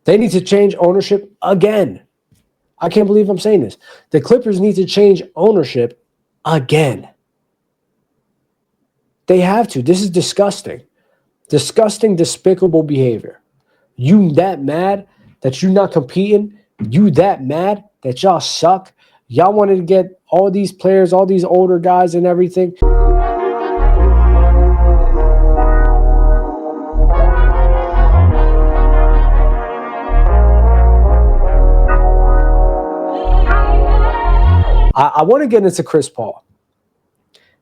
They need to change ownership again. I can't believe I'm saying this. The Clippers need to change ownership again. They have to. This is disgusting. Disgusting, despicable behavior. You that mad that you're not competing? You that mad that y'all suck? Y'all wanted to get all these players, all these older guys and everything. I want to get into Chris Paul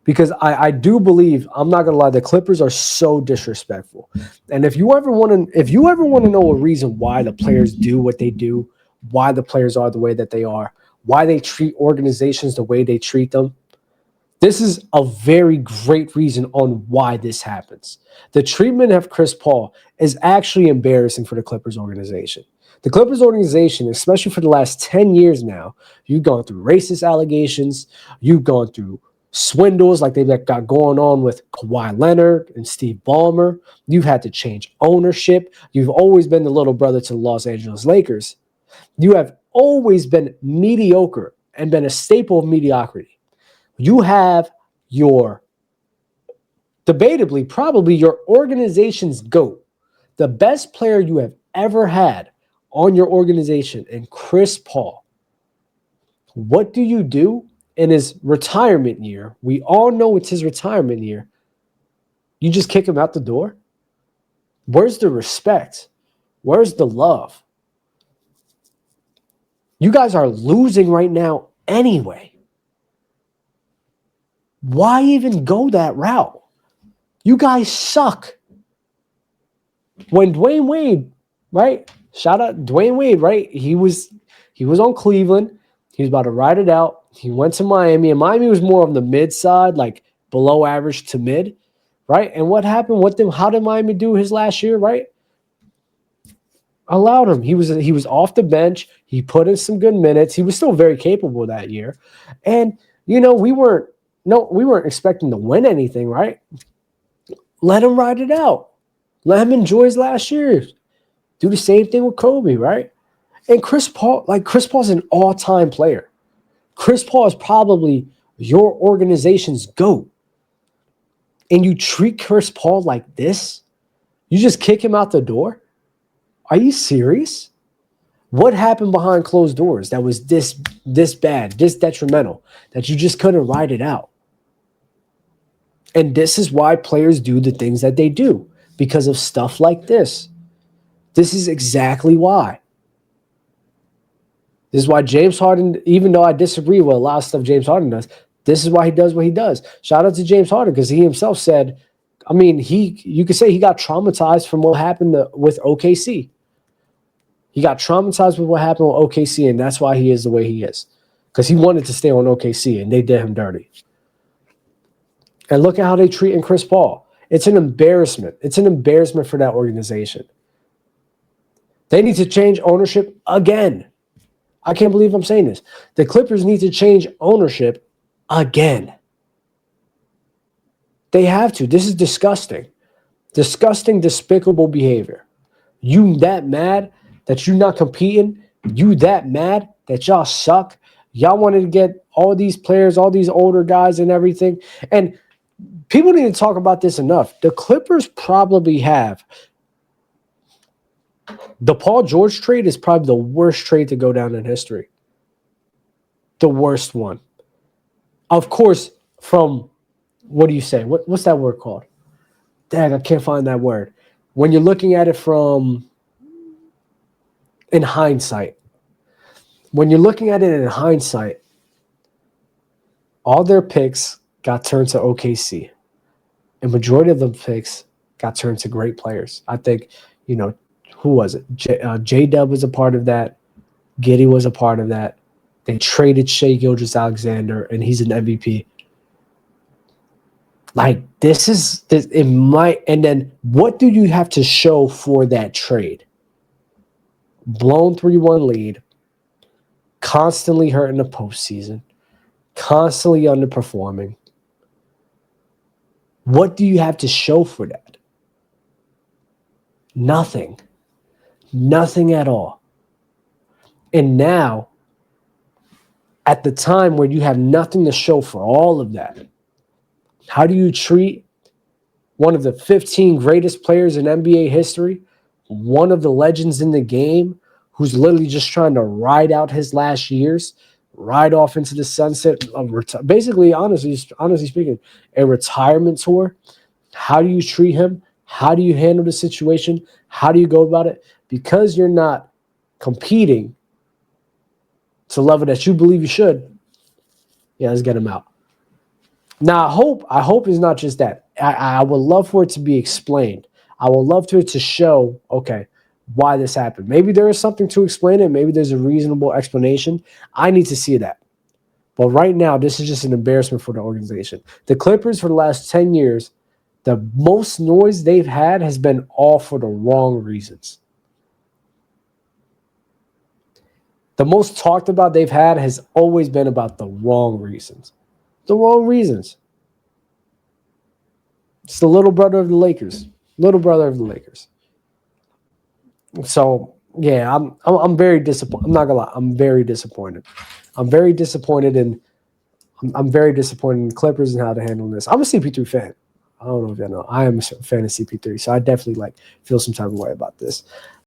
because I do believe, I'm not gonna lie, the Clippers are so disrespectful. And if you ever want to know a reason why the players do what they do, why the players are the way that they are, why they treat organizations the way they treat them, this is a very great reason on why this happens. The treatment of Chris Paul is actually embarrassing for the Clippers organization. The Clippers organization, especially for the last 10 years now, you've gone through racist allegations, you've gone through swindles like they've got going on with Kawhi Leonard and Steve Ballmer. You've had to change ownership. You've always been the little brother to the Los Angeles Lakers. You have always been mediocre and been a staple of mediocrity. You have your, debatably, probably your organization's GOAT, the best player you have ever had on your organization, and Chris Paul. What do you do in his retirement year? We all know it's his retirement year. You just kick him out the door? Where's the respect? Where's the love? You guys are losing right now anyway. Why even go that route? You guys suck. When Dwayne Wade, right? Shout out Dwayne Wade, right? He was on Cleveland. He was about to ride it out. He went to Miami, and Miami was more on the mid side, like below average to mid, right? And what happened? How did Miami do his last year, right? Allowed him. He was off the bench. He put in some good minutes. He was still very capable that year. And we weren't expecting to win anything, right? Let him ride it out. Let him enjoy his last year. Do the same thing with Kobe, right? And Chris Paul's an all-time player. Chris Paul is probably your organization's GOAT. And you treat Chris Paul like this? You just kick him out the door? Are you serious? What happened behind closed doors that was this bad, this detrimental, that you just couldn't ride it out? And this is why players do the things that they do, because of stuff like this. This is exactly why. This is why James Harden, even though I disagree with a lot of stuff James Harden does, this is why he does what he does. Shout out to James Harden, because he himself said, you could say he got traumatized from what happened with OKC. He got traumatized with what happened with OKC, and that's why he is the way he is. Because he wanted to stay on OKC, and they did him dirty. And look at how they treating Chris Paul. It's an embarrassment. It's an embarrassment for that organization. They need to change ownership again. I can't believe I'm saying this. The Clippers need to change ownership again. They have to. This is disgusting. Disgusting, despicable behavior. You that mad that you're not competing? You that mad that y'all suck? Y'all wanted to get all these players, all these older guys and everything. And people need to talk about this enough. The Clippers probably have. The Paul George trade is probably the worst trade to go down in history. The worst one. Of course, from, what do you say? What's that word called? Dang, I can't find that word. When you're looking at it in hindsight. When you're looking at it in hindsight, all their picks got turned to OKC. And majority of the picks got turned to great players. I think, who was it? J-Dub was a part of that. Giddey was a part of that. They traded Shai Gilgeous-Alexander, and he's an MVP. Like, and then what do you have to show for that trade? Blown 3-1 lead, constantly hurt in the postseason, constantly underperforming. What do you have to show for that? Nothing. Nothing at all. And now, at the time where you have nothing to show for all of that, how do you treat one of the 15 greatest players in NBA history, one of the legends in the game, who's literally just trying to ride out his last years, ride off into the sunset, basically, honestly speaking, a retirement tour? How do you treat him? How do you handle the situation? How do you go about it? Because you're not competing to the level that you believe you should, yeah, let's get him out. Now, I hope it's not just that. I would love for it to be explained. I would love for it to show, okay, why this happened. Maybe there is something to explain it. Maybe there's a reasonable explanation. I need to see that. But right now, this is just an embarrassment for the organization. The Clippers, for the last 10 years, the most noise they've had has been all for the wrong reasons. The most talked about they've had has always been about the wrong reasons. The wrong reasons. It's the little brother of the Lakers. Little brother of the Lakers. So yeah, I'm very disappointed. I'm not gonna lie, I'm very disappointed. I'm very disappointed in the Clippers and how they're handling this. I'm a CP3 fan. I don't know if y'all know. I am a fan of CP3, so I definitely feel some type of way about this.